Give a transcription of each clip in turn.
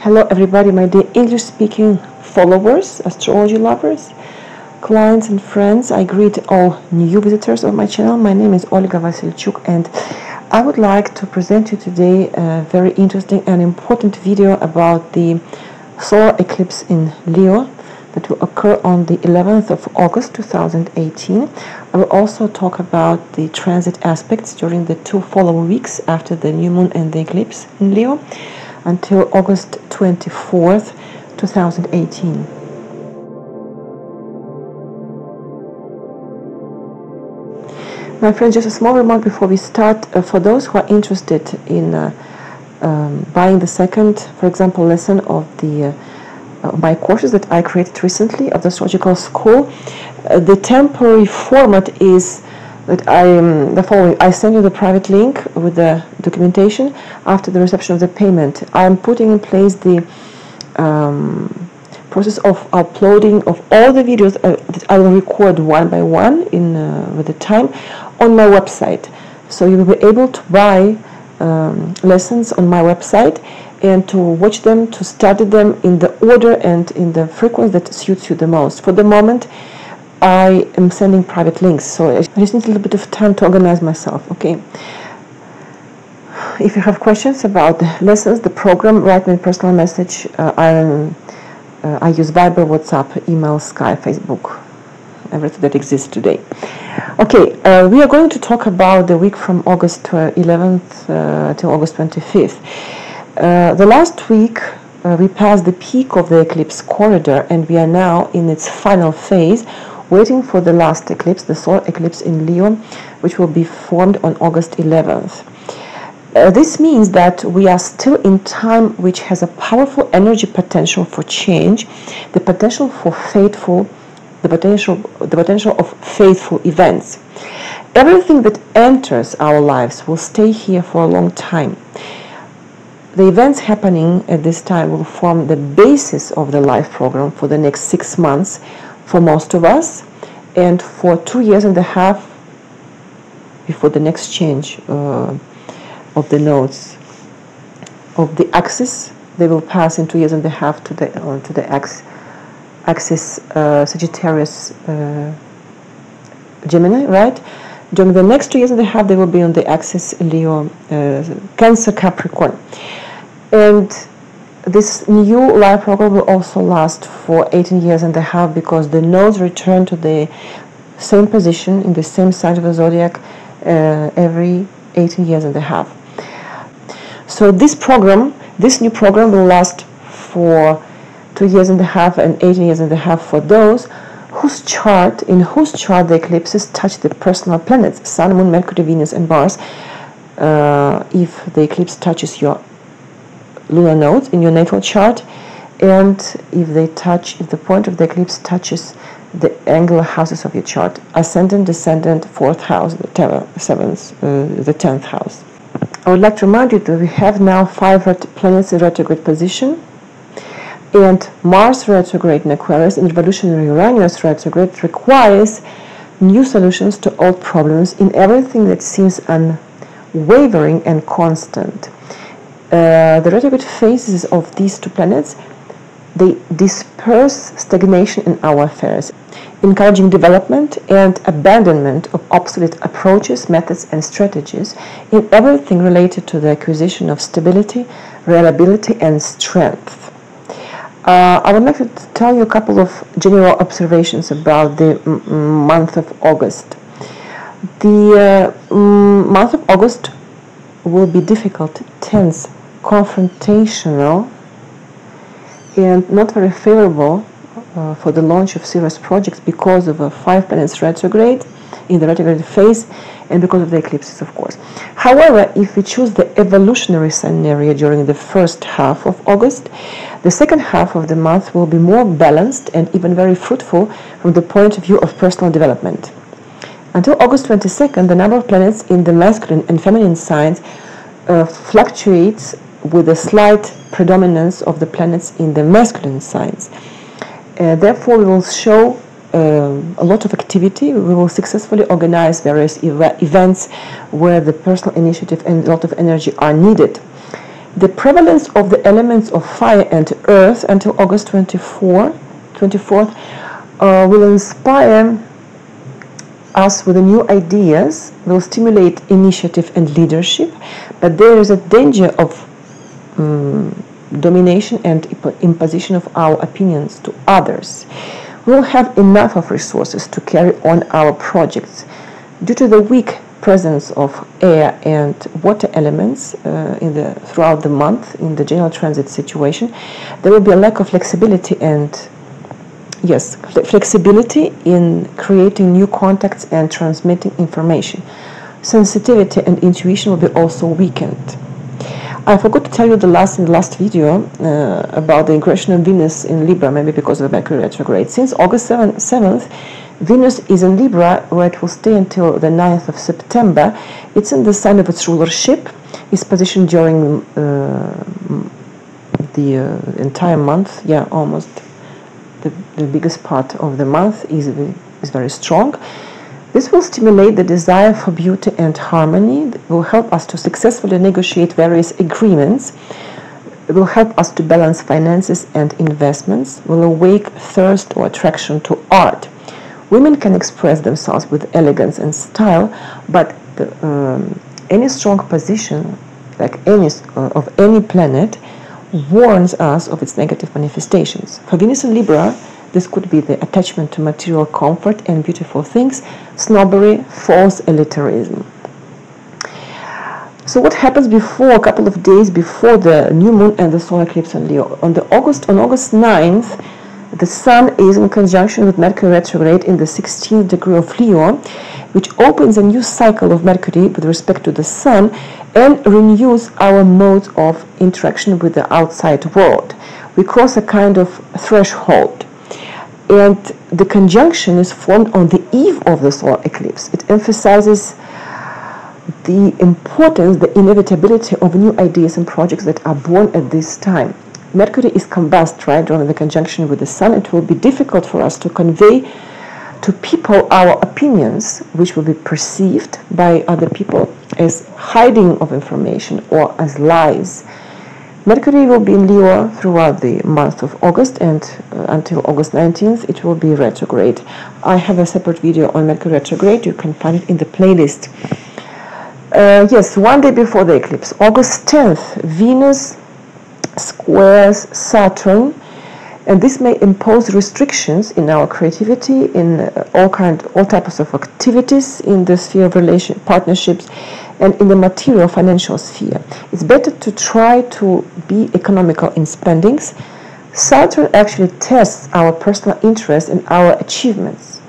Hello everybody, my dear English-speaking followers, astrology lovers, clients and friends. I greet all new visitors of my channel. My name is Olga Vasilchuk and I would like to present you today a very interesting and important video about the solar eclipse in Leo that will occur on the 11th of August 2018. I will also talk about the transit aspects during the 2 following weeks after the new moon and the eclipse in Leo until August 24th, 2018. My friends, just a small remark before we start. For those who are interested in buying the second, for example, lesson of the my courses that I created recently of the astrological school, the temporary format is that the following. I send you the private link with the documentation after the reception of the payment. I am putting in place the process of uploading of all the videos that I will record one by one with the time on my website. So you will be able to buy lessons on my website and to watch them, to study them in the order and in the frequency that suits you the most. For the moment, I am sending private links, so I just need a little bit of time to organize myself, okay? If you have questions about the lessons, the program, write me a personal message. I use Viber, WhatsApp, email, Skype, Facebook, everything that exists today. Okay, we are going to talk about the week from August 11th till August 25th. The last week, we passed the peak of the eclipse corridor, and we are now in its final phase, waiting for the last eclipse, the solar eclipse in Leo, which will be formed on August 11th. This means that we are still in time which has a powerful energy potential for change, the potential for the potential of faithful events. Everything that enters our lives will stay here for a long time. The events happening at this time will form the basis of the life program for the next 6 months for most of us, and for 2.5 years before the next change of the nodes of the axis. They will pass in 2.5 years to the axis Sagittarius Gemini, right? During the next 2.5 years, they will be on the axis Leo Cancer Capricorn. And this new life program will also last for 18.5 years because the nodes return to the same position in the same sign of the zodiac every 18.5 years. So this new program will last for 2.5 years and 18.5 years for those in whose chart the eclipses touch the personal planets, Sun, Moon, Mercury, Venus, and Mars. If the eclipse touches your lunar nodes in your natal chart, and if the point of the eclipse touches the angular houses of your chart, ascendant, descendant, 4th house, the 7th, the 10th house. I would like to remind you that we have now 5 planets in retrograde position, and Mars retrograde in Aquarius and revolutionary Uranus retrograde requires new solutions to old problems in everything that seems unwavering and constant. The retrograde phases of these 2 planets, they disperse stagnation in our affairs, encouraging development and abandonment of obsolete approaches, methods, and strategies in everything related to the acquisition of stability, reliability, and strength. I would like to tell you a couple of general observations about the month of August. The month of August will be difficult, tense, confrontational, and not very favorable for the launch of serious projects because of 5 planets retrograde in the retrograde phase and because of the eclipses, of course. However, if we choose the evolutionary scenario during the first half of August, the second half of the month will be more balanced and even very fruitful from the point of view of personal development. Until August 22nd, the number of planets in the masculine and feminine signs fluctuates with a slight predominance of the planets in the masculine signs. Therefore, we will show a lot of activity. We will successfully organize various events where the personal initiative and a lot of energy are needed. The prevalence of the elements of fire and earth until August 24th will inspire us with new ideas, will stimulate initiative and leadership, but there is a danger of domination and imposition of our opinions to others. We will have enough of resources to carry on our projects. Due to the weak presence of air and water elements throughout the month in the general transit situation, there will be a lack of flexibility flexibility in creating new contacts and transmitting information. Sensitivity and intuition will be also weakened. I forgot to tell you in the last video about the ingression of Venus in Libra, maybe because of the Mercury retrograde. Since August 7th, Venus is in Libra, where it will stay until the 9th of September. It's in the sign of its rulership. It's positioned during the entire month. Yeah, almost the biggest part of the month is very strong. This will stimulate the desire for beauty and harmony. It will help us to successfully negotiate various agreements. It will help us to balance finances and investments. It will awake thirst or attraction to art. Women can express themselves with elegance and style, but any strong position, like of any planet, warns us of its negative manifestations. For Venus in Libra, this could be the attachment to material comfort and beautiful things, snobbery, false elitism. So what happens a couple of days before the new moon and the solar eclipse on Leo? On August 9th, the Sun is in conjunction with Mercury retrograde in the 16th degree of Leo, which opens a new cycle of Mercury with respect to the Sun and renews our modes of interaction with the outside world. We cross a kind of threshold. And the conjunction is formed on the eve of the solar eclipse. It emphasizes the importance, the inevitability of new ideas and projects that are born at this time. Mercury is combust, right, during the conjunction with the Sun. It will be difficult for us to convey to people our opinions, which will be perceived by other people as hiding of information or as lies. Mercury will be in Leo throughout the month of August, and until August 19th it will be retrograde. I have a separate video on Mercury retrograde. You can find it in the playlist. Yes, one day before the eclipse, August 10th, Venus squares Saturn, and this may impose restrictions in our creativity, in all types of activities in the sphere of partnerships, and in the material financial sphere. It's better to try to be economical in spendings. Saturn actually tests our personal interests and our achievements.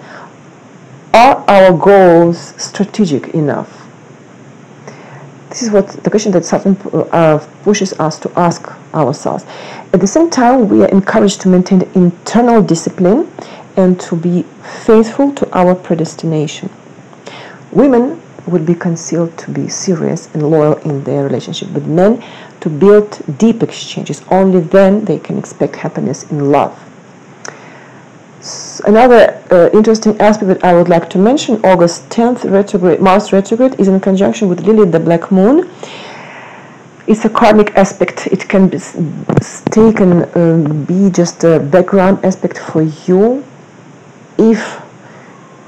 Are our goals strategic enough? This is the question that Saturn pushes us to ask ourselves. At the same time, we are encouraged to maintain internal discipline and to be faithful to our predestination. Women would be concealed to be serious and loyal in their relationship with men, to build deep exchanges. Only then they can expect happiness in love. Another interesting aspect that I would like to mention, August 10th, Mars retrograde is in conjunction with Lilith, the black moon. It's a karmic aspect. It can be just a background aspect for you if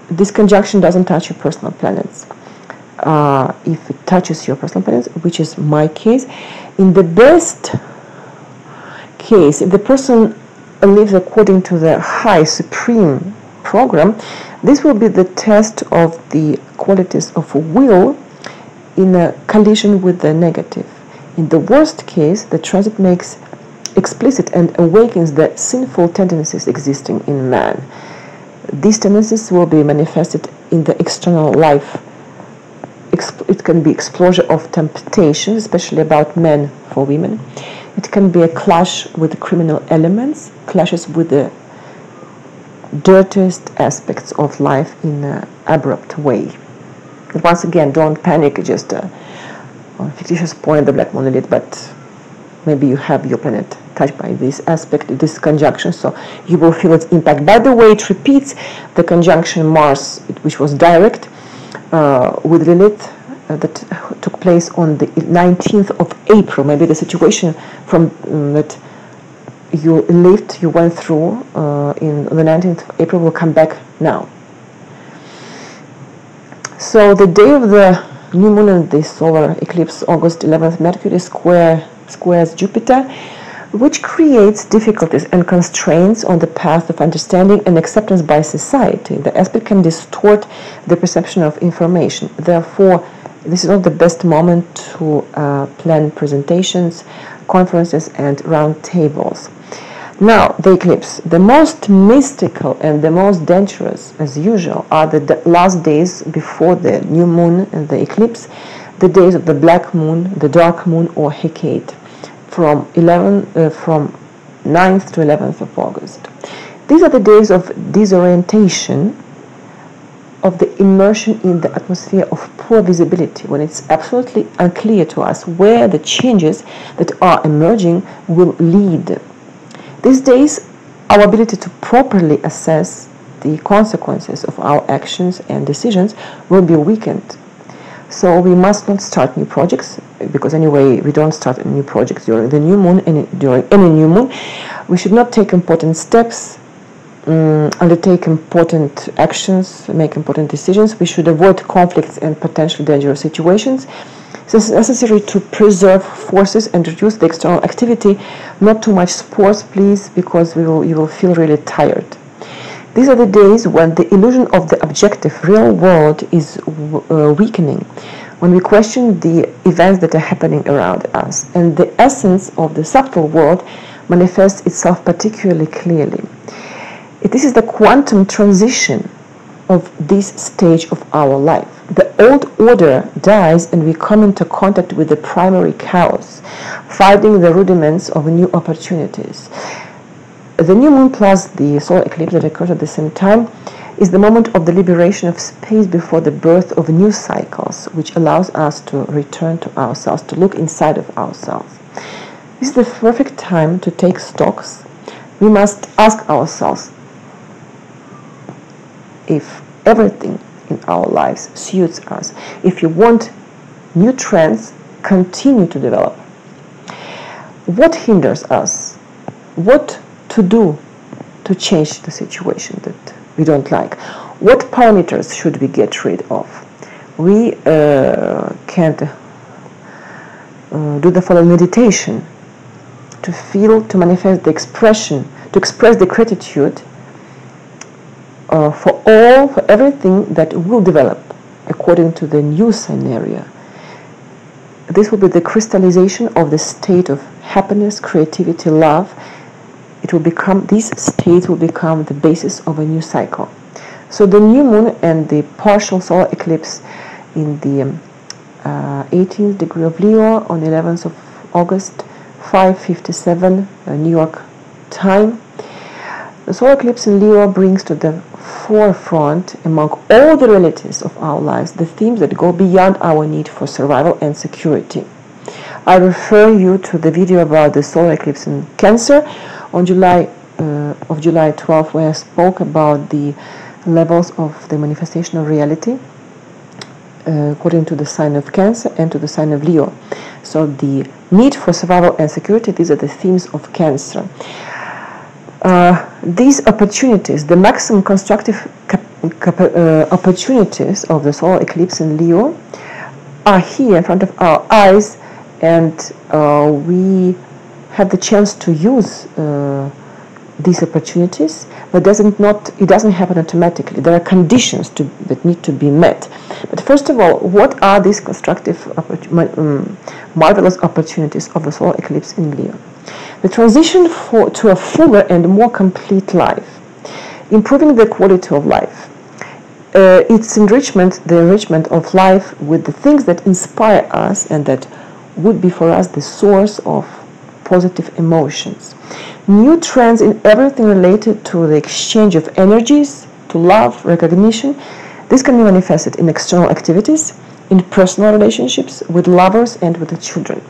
this conjunction doesn't touch your personal planets. If it touches your personal planets, which is my case, in the best case, if the person lives according to the high supreme program, this will be the test of the qualities of will in a collision with the negative. In the worst case, the transit makes explicit and awakens the sinful tendencies existing in man. These tendencies will be manifested in the external life. It can be explosion of temptation, especially about men for women. It can be a clash with criminal elements, clashes with the dirtiest aspects of life in an abrupt way. Once again, don't panic, just a fictitious point, the black moon Lilith, but maybe you have your planet touched by this aspect, this conjunction, so you will feel its impact. By the way, it repeats the conjunction Mars, which was direct with Lilith that took place on the 19th of April. Maybe the situation from that you went through in the 19th of April will come back now. So the day of the new moon and the solar eclipse, August 11th, Mercury squares Jupiter, which creates difficulties and constraints on the path of understanding and acceptance by society. The aspect can distort the perception of information. Therefore, this is not the best moment to plan presentations, conferences, and round tables. Now, the eclipse. The most mystical and the most dangerous, as usual, are the last days before the new moon and the eclipse, the days of the black moon, the dark moon, or Hecate, from 9th to 11th of August. These are the days of disorientation, of the immersion in the atmosphere of poor visibility, when it's absolutely unclear to us where the changes that are emerging will lead. These days, our ability to properly assess the consequences of our actions and decisions will be weakened. So we must not start new projects, because anyway we don't start new projects during the new moon and during any new moon. We should not take important steps, undertake important actions, make important decisions. We should avoid conflicts and potentially dangerous situations. So it's necessary to preserve forces and reduce the external activity. Not too much sports, please, because you will feel really tired. These are the days when the illusion of the objective real world is weakening, when we question the events that are happening around us, and the essence of the subtle world manifests itself particularly clearly. This is the quantum transition of this stage of our life. The old order dies and we come into contact with the primary chaos, finding the rudiments of new opportunities. The new moon plus the solar eclipse that occurs at the same time is the moment of the liberation of space before the birth of new cycles, which allows us to return to ourselves, to look inside of ourselves. This is the perfect time to take stocks. We must ask ourselves if everything in our lives suits us. If you want new trends continue to develop, what hinders us? What to do to change the situation that we don't like? What parameters should we get rid of? We can do the following meditation to feel, to manifest the expression, to express the gratitude for everything that will develop according to the new scenario. This will be the crystallization of the state of happiness, creativity, love. These states will become the basis of a new cycle. So the new moon and the partial solar eclipse in the 18th degree of Leo on 11th of August, 5:57 New York time. The solar eclipse in Leo brings to the forefront, among all the realities of our lives, the themes that go beyond our need for survival and security. I refer you to the video about the solar eclipse in Cancer on July 12, where I spoke about the levels of the manifestation of reality according to the sign of Cancer and to the sign of Leo. So the need for survival and security, these are the themes of Cancer. These opportunities, the maximum constructive opportunities of the solar eclipse in Leo are here in front of our eyes, and we have the chance to use these opportunities, but it doesn't happen automatically. There are conditions that need to be met. But first of all, what are these constructive, marvelous opportunities of the solar eclipse in Leo? The transition to a fuller and more complete life, improving the quality of life, its enrichment, the enrichment of life with the things that inspire us and that would be for us the source of positive emotions. New trends in everything related to the exchange of energies, to love, recognition. This can be manifested in external activities, in personal relationships, with lovers and with the children.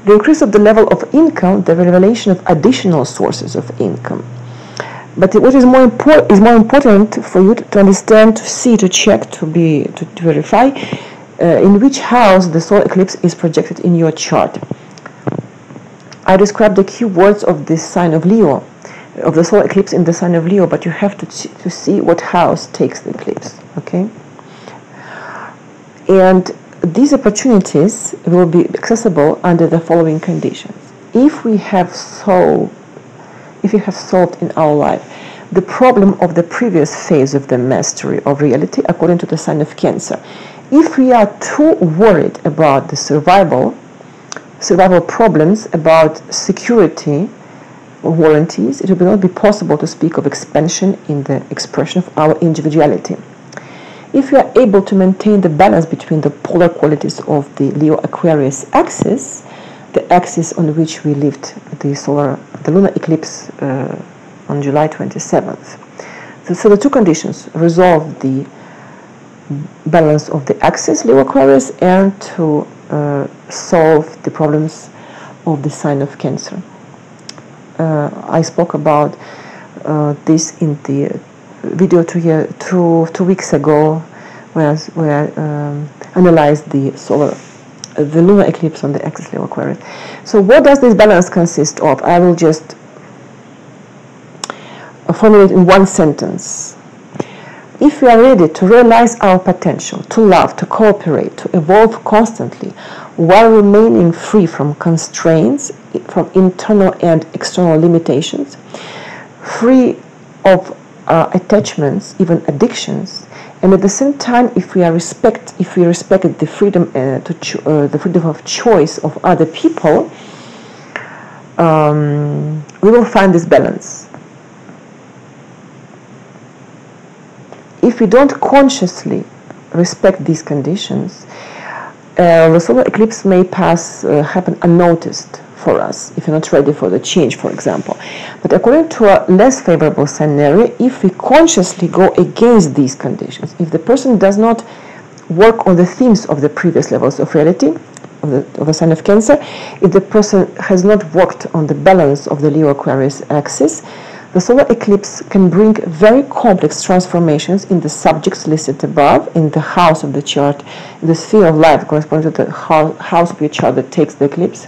The increase of the level of income, the revelation of additional sources of income. But what is more important for you to understand, to see, to check, to verify in which house the solar eclipse is projected in your chart. I described the key words of this sign of Leo, of the solar eclipse in the sign of Leo, but you have to see what house takes the eclipse, okay? And these opportunities will be accessible under the following conditions. If you have solved in our life the problem of the previous phase of the mastery of reality according to the sign of Cancer, if we are too worried about the survival problems, about security warranties, it will not be possible to speak of expansion in the expression of our individuality. If we are able to maintain the balance between the polar qualities of the Leo-Aquarius axis, the axis on which we lived the lunar eclipse on July 27th. So the two conditions: resolve the balance of the axis Leo-Aquarius and to solve the problems of the sign of Cancer. I spoke about this in the video two weeks ago, where I analyzed the lunar eclipse on the axis Leo Aquarius. So what does this balance consist of? I will just formulate in one sentence. If we are ready to realize our potential, to love, to cooperate, to evolve constantly, while remaining free from constraints, from internal and external limitations, free of attachments, even addictions, and at the same time, if we respect the freedom the freedom of choice of other people, we will find this balance. If we don't consciously respect these conditions, the solar eclipse may happen unnoticed for us if you're not ready for the change, for example. But according to a less favorable scenario, if we consciously go against these conditions, if the person does not work on the themes of the previous levels of reality, of the sign of Cancer, if the person has not worked on the balance of the Leo-Aquarius axis, the solar eclipse can bring very complex transformations in the subjects listed above, in the house of the chart, in the sphere of life corresponding to the house of your chart that takes the eclipse.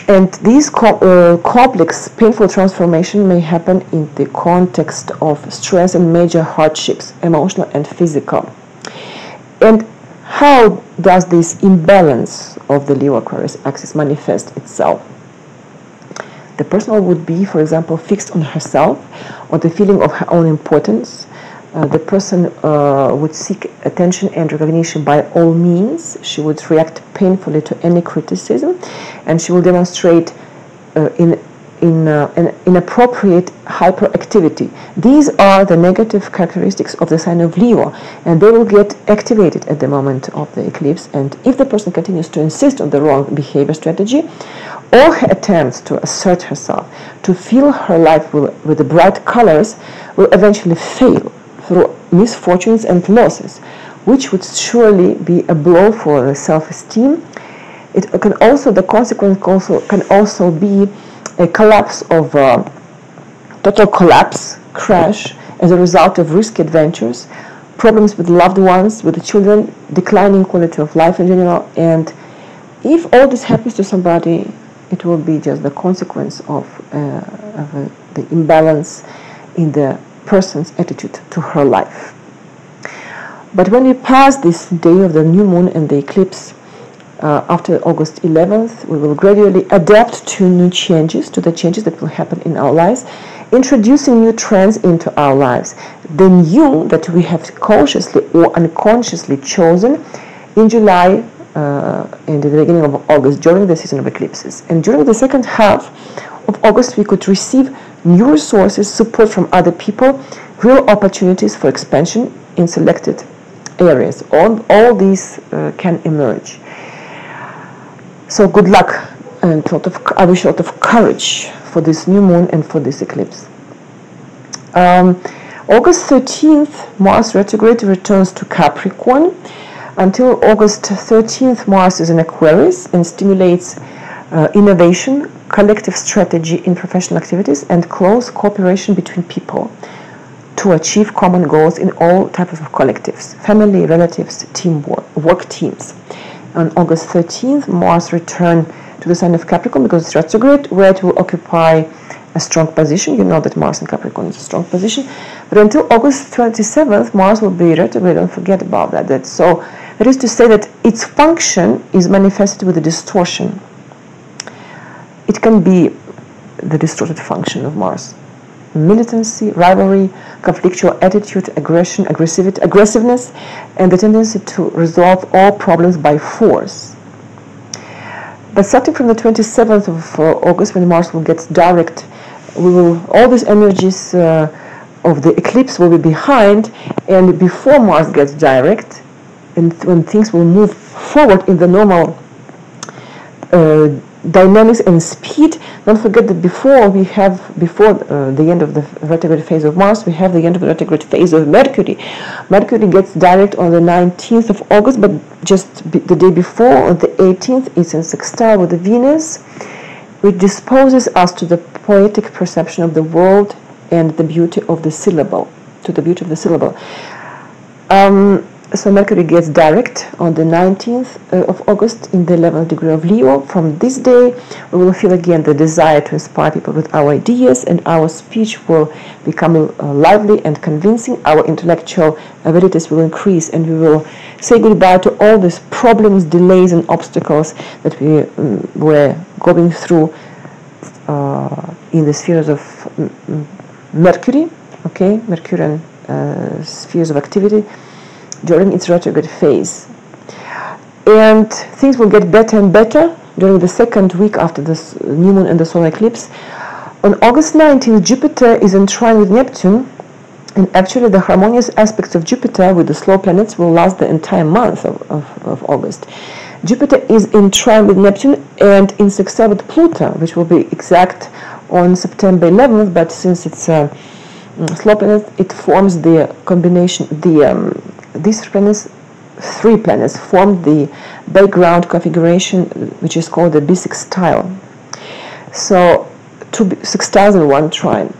And these complex, painful transformation may happen in the context of stress and major hardships, emotional and physical. And how does this imbalance of the Leo-Aquarius axis manifest itself? The person would be, for example, fixed on herself, or the feeling of her own importance. The person would seek attention and recognition by all means. She would react painfully to any criticism, and she will demonstrate inappropriate hyperactivity. These are the negative characteristics of the sign of Leo, and they will get activated at the moment of the eclipse. And if the person continues to insist on the wrong behavior strategy, all her attempts to assert herself, to fill her life with the bright colors, will eventually fail through misfortunes and losses, which would surely be a blow for the self-esteem. It can also, the consequence can also be a collapse of total collapse, crash, as a result of risky adventures, problems with loved ones, with the children, declining quality of life in general. And if all this happens to somebody, it will be just the consequence of the imbalance in the person's attitude to her life. But when we pass this day of the new moon and the eclipse after August 11th, we will gradually adapt to the changes that will happen in our lives, introducing new trends into our lives, the new that we have consciously or unconsciously chosen in July and in the beginning of August, during the season of eclipses. And during the second half of August, we could receive new resources, support from other people, real opportunities for expansion in selected areas. All these can emerge. So good luck, and I wish a lot of courage for this new moon and for this eclipse. August 13th, Mars retrograde returns to Capricorn. Until August 13th, Mars is in Aquarius and stimulates innovation, collective strategy in professional activities, and close cooperation between people. to achieve common goals in all types of collectives, family, relatives, teamwork, work teams. On August 13th, Mars returned to the sign of Capricorn because it's retrograde, where it will occupy a strong position. You know that Mars in Capricorn is a strong position. But until August 27th, Mars will be retrograde. Don't forget about that. So that is to say that its function is manifested with a distortion. It can be the distorted function of Mars. Militancy, rivalry, conflictual attitude, aggression, aggressiveness, and the tendency to resolve all problems by force. But starting from the 27th of August, when Mars will get direct, all these energies of the eclipse will be behind, and before Mars gets direct, and when things will move forward in the normal dynamics and speed, don't forget that before the end of the retrograde phase of Mars, we have the end of the retrograde phase of Mercury. Mercury gets direct on the 19th of August, but just the day before, on the 18th, it's in sextile with the Venus, which disposes us to the poetic perception of the world and the beauty of the syllable, So Mercury gets direct on the 19th of August in the 11th degree of Leo. From this day, we will feel again the desire to inspire people with our ideas, and our speech will become lively and convincing. Our intellectual abilities will increase, and we will say goodbye to all these problems, delays, and obstacles that we were going through in the spheres of Mercury, Mercurian spheres of activity during its retrograde phase. And things will get better and better during the second week after the new moon and the solar eclipse. On August 19th, Jupiter is in trine with Neptune, and actually the harmonious aspects of Jupiter with the slow planets will last the entire month of August. Jupiter is in trine with Neptune and in sextile with Pluto, which will be exact on September 11th, but since it's a slow planet, it forms the combination, these three planets form the background configuration, which is called the bissextile. So two sextiles in one trine.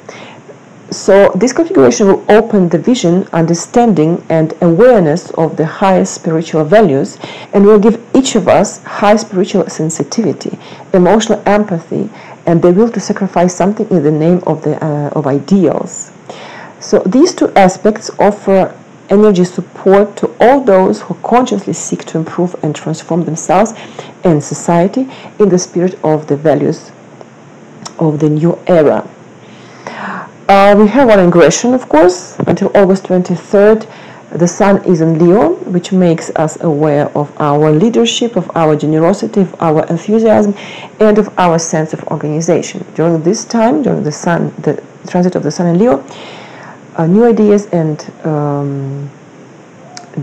So this configuration will open the vision, understanding, and awareness of the highest spiritual values, and will give each of us high spiritual sensitivity, emotional empathy, and the will to sacrifice something in the name of ideals. So these two aspects offer energy support to all those who consciously seek to improve and transform themselves and society in the spirit of the values of the new era. We have our ingression, of course, until August 23rd. The Sun is in Leo, which makes us aware of our leadership, of our generosity, of our enthusiasm, and of our sense of organization. During this time, during the transit of the Sun in Leo, new ideas and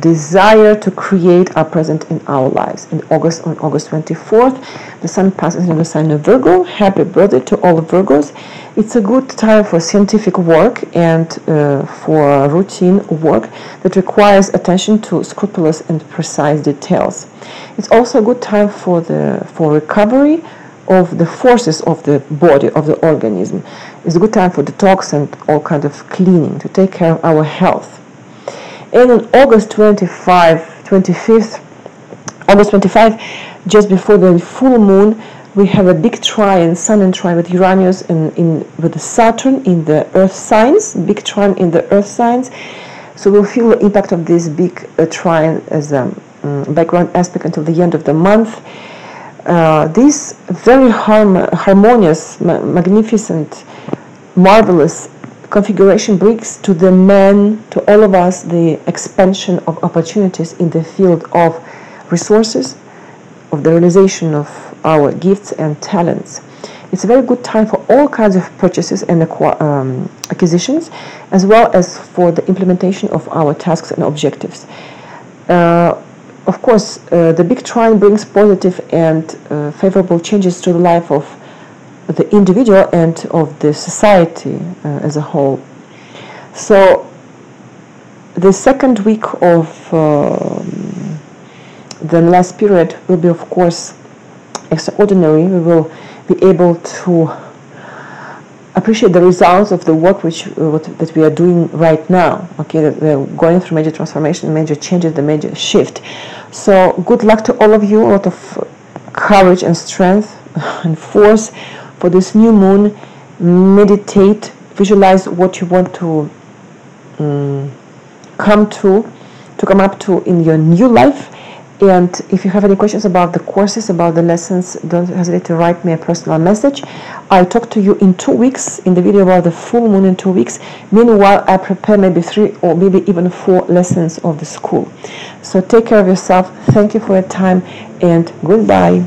desire to create are present in our lives. On August 24th, the Sun passes into the sign of Virgo. Happy birthday to all Virgos. It's a good time for scientific work and for routine work that requires attention to scrupulous and precise details. It's also a good time for recovery of the forces of the body, of the organism. It's a good time for detox and all kind of cleaning, to take care of our health. And on August 25, just before the full moon, we have a big trine, Sun and trine with Uranus and with the Saturn in the Earth signs, big trine in the Earth signs. So we'll feel the impact of this big trine as a background aspect until the end of the month. This very harmonious, magnificent, marvelous configuration brings to the man, to all of us, the expansion of opportunities in the field of resources, of the realization of our gifts and talents. It's a very good time for all kinds of purchases and acquisitions, as well as for the implementation of our tasks and objectives. Of course, the big trine brings positive and favorable changes to the life of the individual and of the society as a whole. So the second week of the last period will be, of course, extraordinary. We will be able to appreciate the results of the work that we are doing right now. Okay, that we're going through major transformation, major changes, the major shift. So good luck to all of you. A lot of courage and strength and force for this new moon. Meditate, visualize what you want to come up to in your new life. And if you have any questions about the courses, about the lessons, don't hesitate to write me a personal message. I'll talk to you in 2 weeks in the video about the full moon in 2 weeks. Meanwhile, I prepare maybe 3 or maybe even 4 lessons of the school. So take care of yourself. Thank you for your time and goodbye.